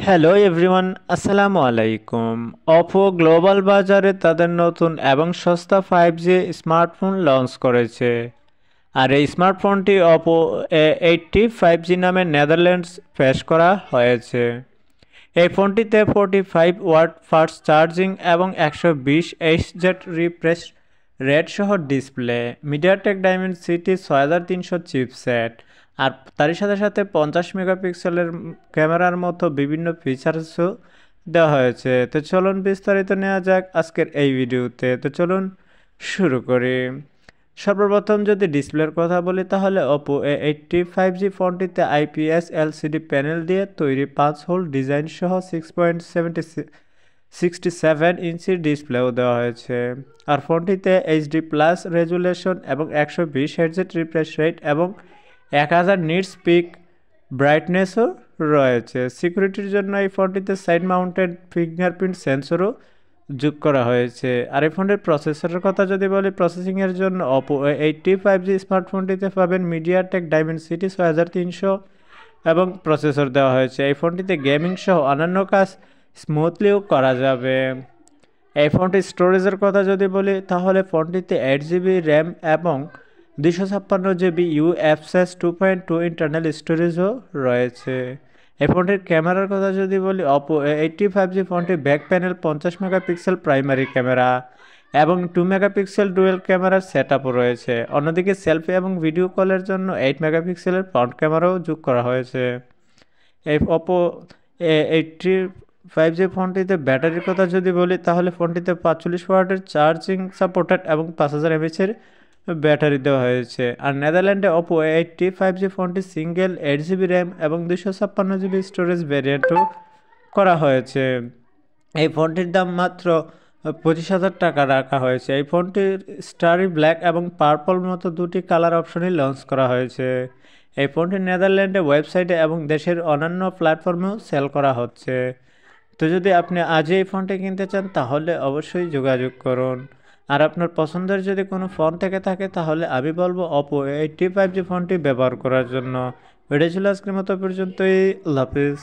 Hello everyone, আসসালামু আলাইকুম। Oppo global বাজারে তাদের নতুন এবং সস্তা 5G স্মার্টফোন লঞ্চ করেছে। আর এই স্মার্টফোনটি অপো A80 5G নামে নেদারল্যান্ডস পেশ করা হয়েছে। এই ফোনটিতে 45 ওয়াট ফাস্ট চার্জিং এবং 120 Hz রিফ্রেশ রেট সহ ডিসপ্লে, মিডিয়াটেক ডাইমেনসিটি 6300 চিপসেট, আর তারই সাথে সাথে 50 মেগাপিক্সেলের ক্যামেরার মতো বিভিন্ন ফিচার্সও দেওয়া হয়েছে। তো চলুন বিস্তারিত নেওয়া যাক আজকের এই ভিডিওতে। তো চলুন শুরু করি। সর্বপ্রথম যদি ডিসপ্লের কথা বলি তাহলে Oppo A80 5G ফোনটিতে IPS LCD প্যানেল দিয়ে তৈরি 5 হোল ডিজাইন সহ 6.67 ইঞ্চির ডিসপ্লেও দেওয়া হয়েছে। আর ফোনটিতে HD প্লাস রেজুলেশন এবং 120 Hz রিফ্রেশ রেট এবং 1000 নিটস পিক ব্রাইটনেসও রয়েছে। সিকিউরিটির জন্য এই ফোনটিতে সাইড মাউন্টেড ফিঙ্গারপ্রিন্ট সেন্সরও যোগ করা হয়েছে। আর এই ফোনের প্রসেসরের কথা যদি বলি, প্রসেসিংয়ের জন্য Oppo A80 5G স্মার্টফোনটিতে পাবেন মিডিয়াটেক ডাইমেনসিটি 6300 এবং প্রসেসর দেওয়া হয়েছে। এই ফোনটিতে গেমিং সহ অন্যান্য কাজ স্মুথলিও করা যাবে। এই ফোনটির স্টোরেজের কথা যদি বলি তাহলে ফোনটিতে 8GB র্যাম এবং 256GB UFS 2.2 ইন্টারনাল স্টোরেজও রয়েছে। এই ফোনটির ক্যামেরার কথা যদি বলি, Oppo A80 5G ফোনটির back panel 50 megapixel primary camera এবং 2 মেগাপিক্সেল ডুয়েল ক্যামেরার সেটআপও রয়েছে। অন্যদিকে সেলফি এবং ভিডিও কলের জন্য 8 মেগাপিক্সেলের ফ্রন্ট ক্যামেরাও যোগ করা হয়েছে। এই Oppo A80 5G ফোনটিতে ব্যাটারির কথা যদি বলি তাহলে ফোনটিতে 45 ওয়াটের চার্জিং সাপোর্টেড এবং 5000 mAh ব্যাটারি দেওয়া হয়েছে। আর নেদারল্যান্ডে Oppo A80 5G ফোনটি সিঙ্গেল 8GB র্যাম এবং 256GB স্টোরেজ ভ্যারিয়েন্টও করা হয়েছে। এই ফোনটির দাম মাত্র 25,000 টাকা রাখা হয়েছে। এই ফোনটির স্টারি ব্ল্যাক এবং পার্পল মতো দুটি কালার অপশনই লঞ্চ করা হয়েছে। এই ফোনটি নেদারল্যান্ডে ওয়েবসাইটে এবং দেশের অন্যান্য প্ল্যাটফর্মেও সেল করা হচ্ছে। তো যদি আপনি আজই এই ফোনটি কিনতে চান তাহলে অবশ্যই যোগাযোগ করুন। আর আপনার পছন্দের যদি কোনো ফোন থেকে থাকে তাহলে আমি বলবো Oppo A80 5G ফোনটি ব্যবহার করার জন্য। ভিডিও ছিল আজকের মতো পর্যন্তই। আল্লাহ হাফিজ।